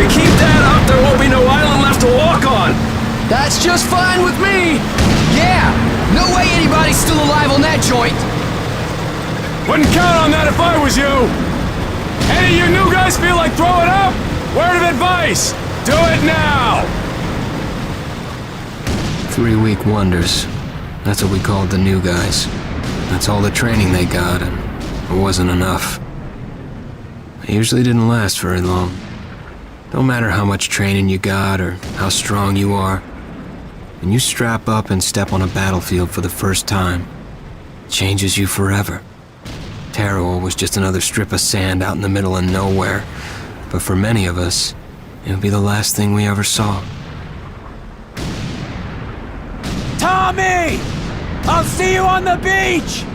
we keep that up, there won't be no island left to walk on. That's just fine with me. Yeah, no way anybody's still alive on that joint. Wouldn't count on that if I was you. Any of you new guys feel like throwing up? Word of advice, do it now. 3-week wonders. That's what we called the new guys. That's all the training they got, and it wasn't enough. It usually didn't last very long. Don't matter how much training you got or how strong you are. When you strap up and step on a battlefield for the first time, it changes you forever. Taro was just another strip of sand out in the middle of nowhere, but for many of us, it would be the last thing we ever saw. Tommy! I'll see you on the beach!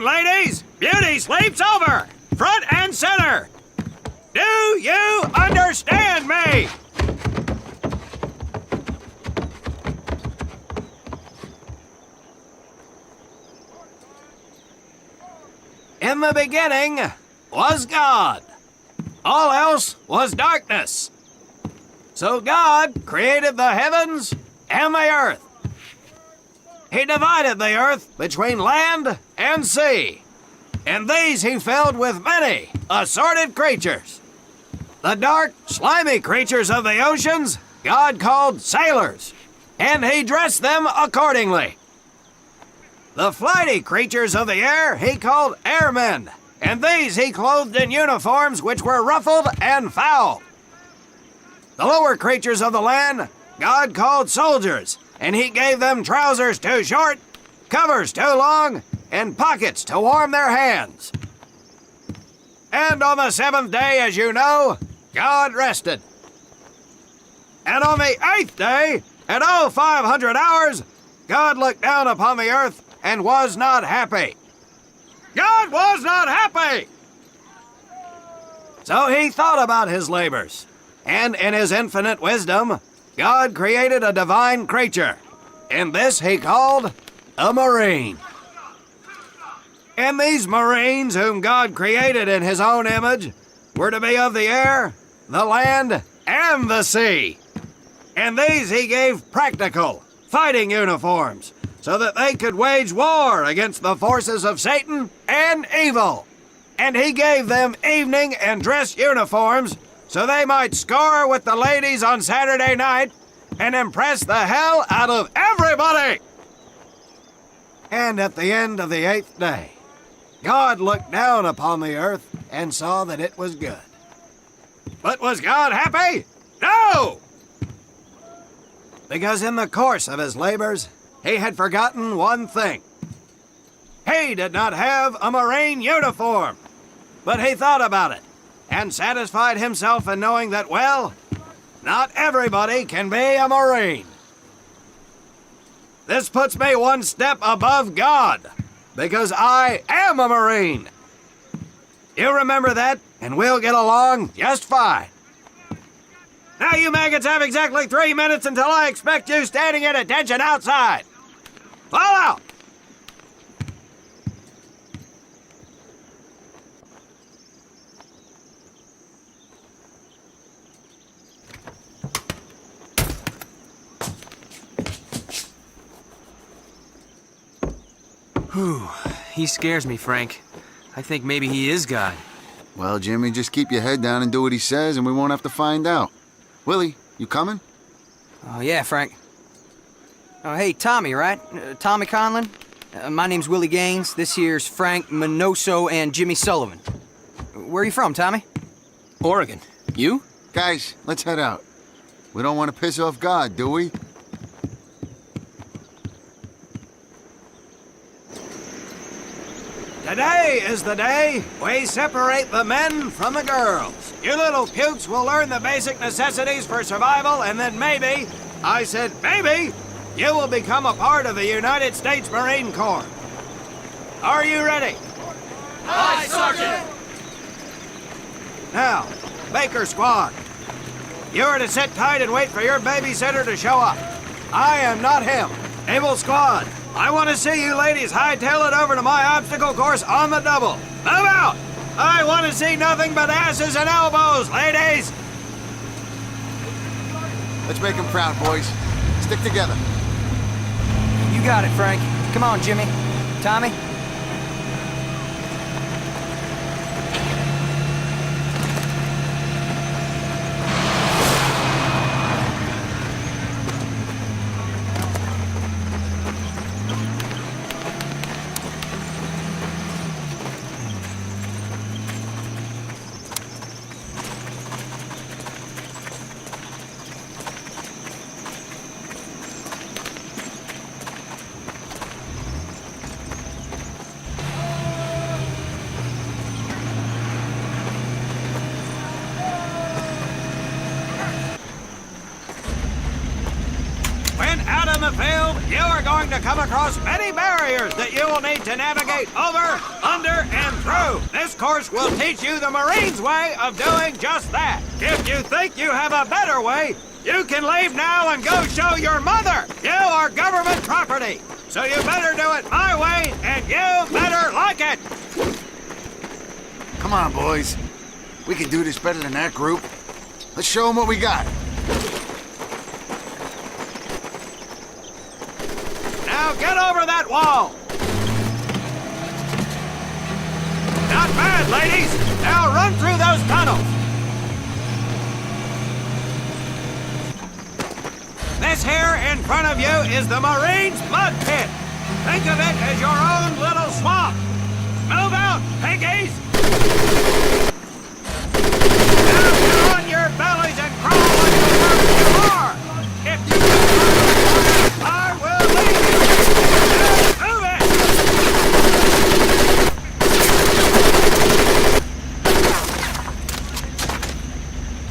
line, ladies! Beauty sleeps over! Front and center! Do you understand me? In the beginning was God. All else was darkness. So God created the heavens and the earth. He divided the earth between land and sea, and these he filled with many assorted creatures. The dark, slimy creatures of the oceans God called sailors, and he dressed them accordingly. The flighty creatures of the air he called airmen, and these he clothed in uniforms which were ruffled and foul. The lower creatures of the land God called soldiers, and he gave them trousers too short, covers too long, and pockets to warm their hands. And on the seventh day, as you know, God rested. And on the eighth day, at all 500 hours, God looked down upon the earth and was not happy. God was not happy! So he thought about his labors, and in his infinite wisdom, God created a divine creature, and this he called a marine. And these marines, whom God created in his own image, were to be of the air, the land, and the sea. And these he gave practical, fighting uniforms, so that they could wage war against the forces of Satan and evil. And he gave them evening and dress uniforms, so they might score with the ladies on Saturday night and impress the hell out of everybody. And at the end of the eighth day, God looked down upon the earth and saw that it was good. But was God happy? No! Because in the course of his labors, he had forgotten one thing. He did not have a Marine uniform, but he thought about it and satisfied himself in knowing that, well, not everybody can be a Marine. This puts me one step above God, because I am a Marine. You remember that, and we'll get along just fine. Now you maggots have exactly 3 minutes until I expect you standing at attention outside. Fall out! Whew. He scares me, Frank. I think maybe he is God. Well, Jimmy, just keep your head down and do what he says, and we won't have to find out. Willie, you coming? Oh, yeah, Frank. Oh, hey, Tommy, right? Tommy Conlon? My name's Willie Gaines. This here's Frank Minoso and Jimmy Sullivan. Where are you from, Tommy? Oregon. You? Guys, let's head out. We don't want to piss off God, do we? Today is the day we separate the men from the girls. You little pukes will learn the basic necessities for survival, and then maybe, I said maybe, you will become a part of the United States Marine Corps. Are you ready? Aye, Sergeant! Now, Baker Squad, you are to sit tight and wait for your babysitter to show up. I am not him. Able Squad, I want to see you ladies hightail it over to my obstacle course on the double. Move out! I want to see nothing but asses and elbows, ladies! Let's make him proud, boys. Stick together. You got it, Frank. Come on, Jimmy. Tommy? the field, you are going to come across many barriers that you will need to navigate over, under, and through. This course will teach you the Marines' way of doing just that. If you think you have a better way, you can leave now and go show your mother. You are government property, so you better do it my way, and you better like it. Come on, boys. We can do this better than that group. Let's show them what we got. Now get over that wall. Not bad, ladies. Now run through those tunnels. This here in front of you is the Marines' mud pit. Think of it as your own little swamp. Move out, piggies! Now get on your bellies and crawl like the worms you are. If you can, I will leave you. Now move it!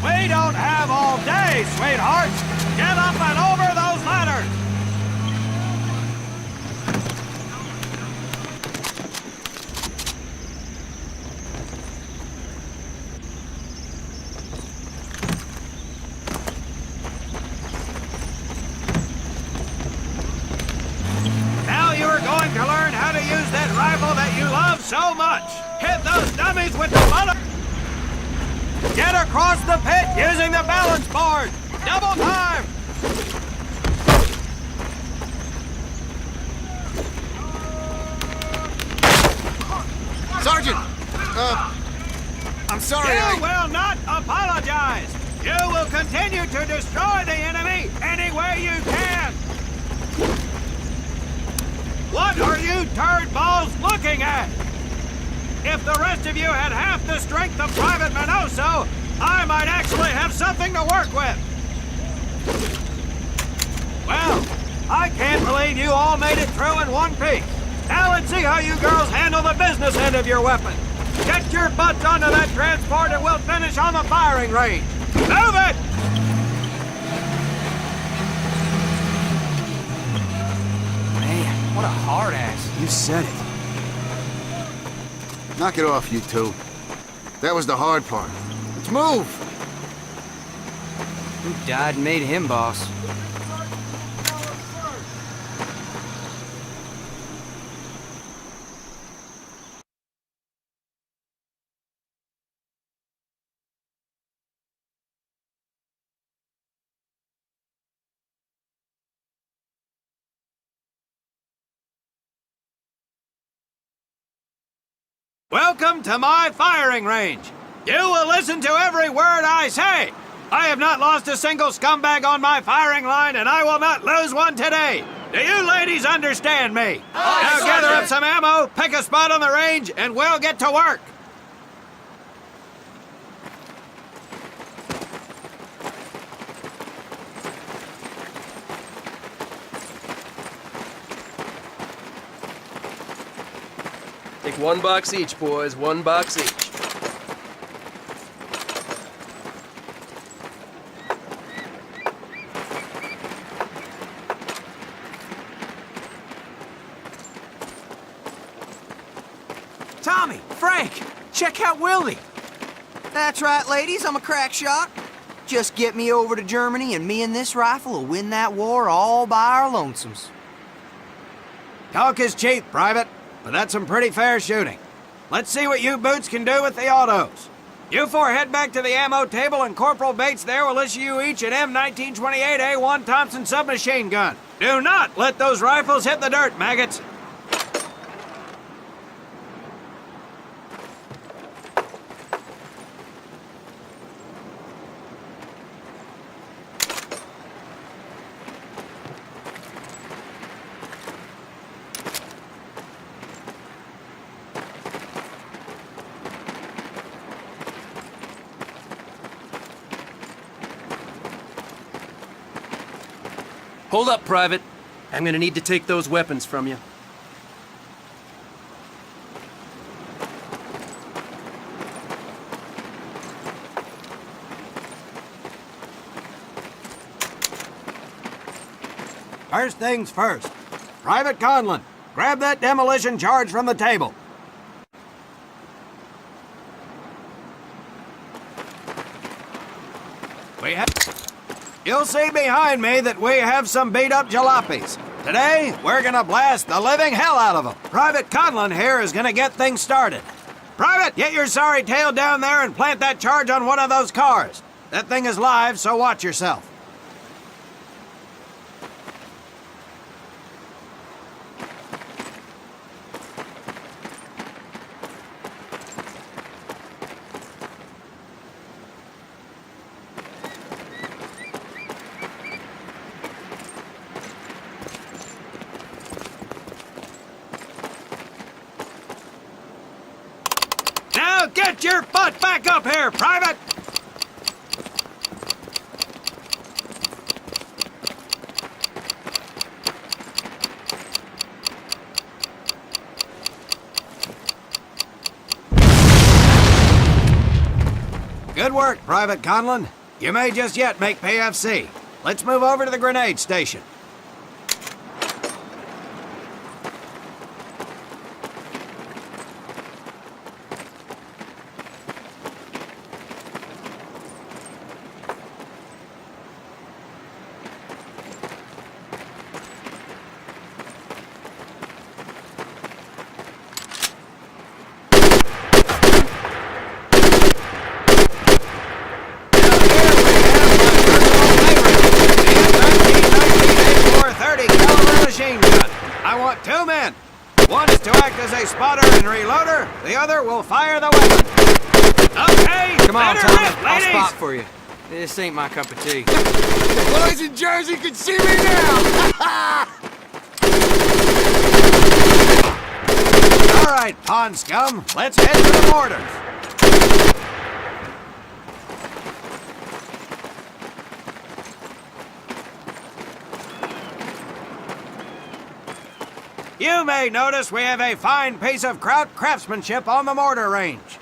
We don't have all day, sweethearts. Get up and over those ladders! Now you are going to learn how to use that rifle that you love so much. Hit those dummies with the butter. Get across the pit using the balance board. Double time! Sergeant! I'm sorry, You will not apologize! You will continue to destroy the enemy any way you can! What are you turd balls looking at? If the rest of you had half the strength of Private Minoso, I might actually have something to work with! Well, I can't believe you all made it through in one piece. Now let's see how you girls handle the business end of your weapon. Get your butts onto that transport and we'll finish on the firing range. Move it! Man, what a hard ass. You said it. Knock it off, you two. That was the hard part. Let's move! Who died and made him boss? Welcome to my firing range. You will listen to every word I say. I have not lost a single scumbag on my firing line, and I will not lose one today. Do you ladies understand me? Now gather up some ammo, pick a spot on the range, and we'll get to work. Take 1 box each, boys. 1 box each. Tommy, Frank, check out Willie. That's right, ladies, I'm a crack shot. Just get me over to Germany and me and this rifle will win that war all by our lonesomes. Talk is cheap, Private, but that's some pretty fair shooting. Let's see what you boots can do with the autos. You four head back to the ammo table and Corporal Bates there will issue you each an M1928A1 Thompson submachine gun. Do not let those rifles hit the dirt, maggots. Hold up, Private. I'm gonna need to take those weapons from you. First things first. Private Conlon, grab that demolition charge from the table. You'll see behind me that we have some beat-up jalopies. Today, we're gonna blast the living hell out of them. Private Conlon here is gonna get things started. Private, get your sorry tail down there and plant that charge on one of those cars. That thing is live, so watch yourself. Now get your butt back up here, Private! Good work, Private Conlon. You may just yet make PFC. Let's move over to the grenade station. I want 2 men. One is to act as a spotter and reloader. The other will fire the weapon. Okay, Come on, better Tommy. rip, I'll ladies. spot for you. This ain't my cup of tea. The boys in Jersey can see me now! All right, pond scum. Let's head to the mortars. You may notice we have a fine piece of kraut craftsmanship on the mortar range.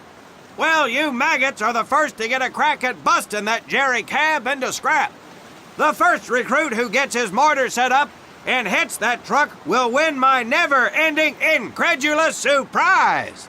Well, you maggots are the first to get a crack at busting that Jerry cab into scrap. The first recruit who gets his mortar set up and hits that truck will win my never-ending incredulous surprise.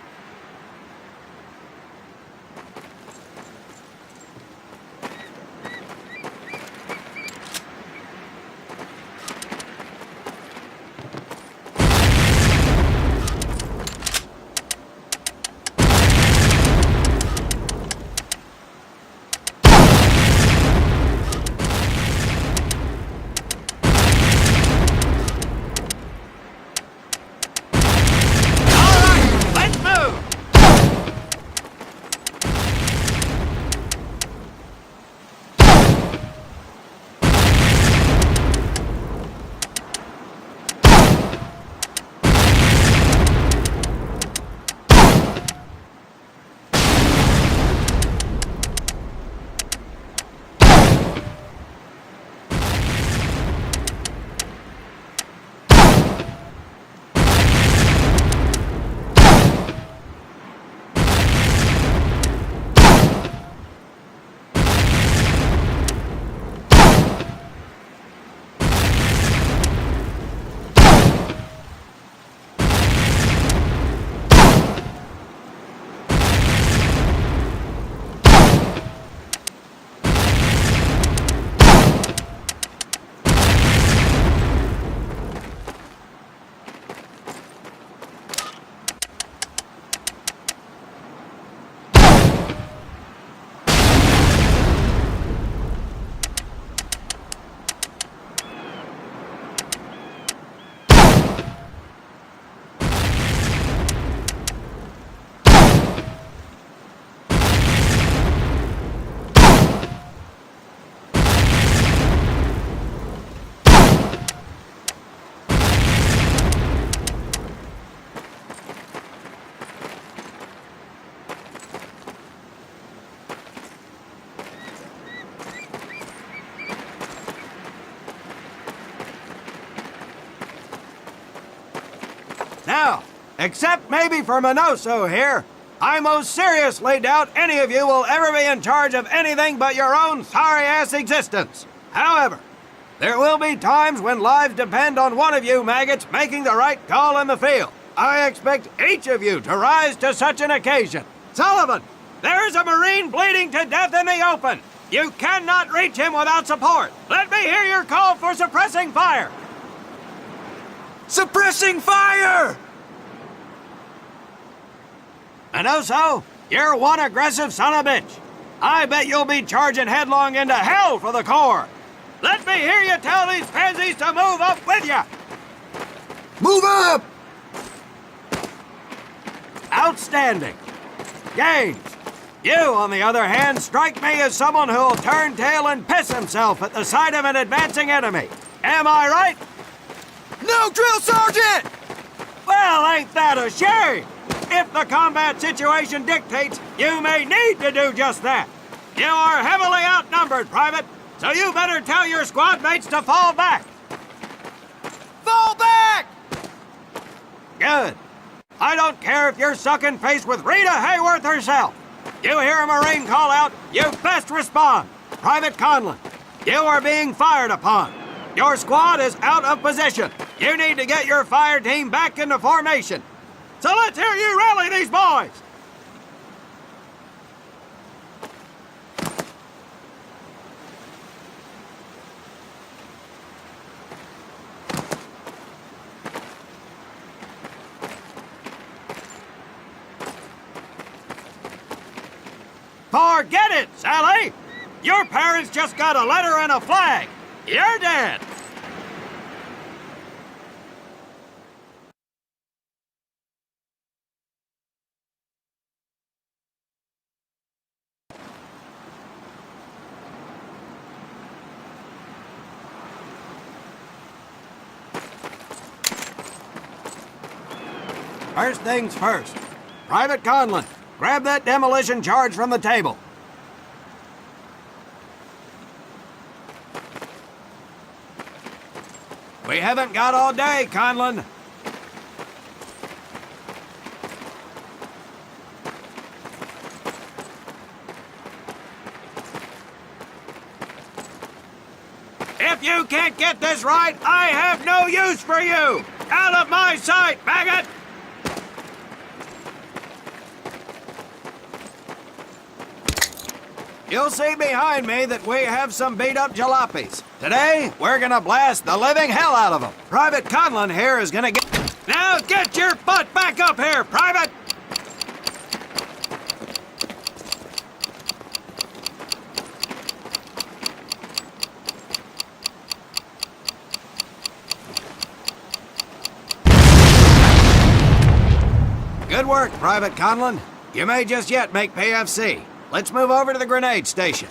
Now, except maybe for Minoso here, I most seriously doubt any of you will ever be in charge of anything but your own sorry-ass existence. However, There will be times when lives depend on one of you maggots making the right call in the field. I expect each of you to rise to such an occasion. Sullivan, there is a Marine bleeding to death in the open. You cannot reach him without support. Let me hear your call for suppressing fire. Suppressing fire! Minoso, you're one aggressive son of a bitch. I bet you'll be charging headlong into hell for the Corps. Let me hear you tell these pansies to move up with you. Move up! Outstanding. Gaines, you, on the other hand, strike me as someone who'll turn tail and piss himself at the sight of an advancing enemy. Am I right? No, drill sergeant! Well, ain't that a shame? If the combat situation dictates, you may need to do just that. You are heavily outnumbered, Private, so you better tell your squad mates to fall back. Fall back! Good. I don't care if you're sucking face with Rita Hayworth herself. You hear a Marine call out, you best respond. Private Conlon, you are being fired upon. Your squad is out of position. You need to get your fire team back into formation. So let's hear you rally these boys. Forget it, Sally! Your parents just got a letter and a flag. You're dead! First things first. Private Conlon, grab that demolition charge from the table. We haven't got all day, Conlon. If you can't get this right, I have no use for you! Out of my sight, maggot! You'll see behind me that we have some beat-up jalopies. Today, we're gonna blast the living hell out of them. Private Conlon here is gonna get... Now get your butt back up here, Private! Good work, Private Conlon. You may just yet make PFC. Let's move over to the grenade station.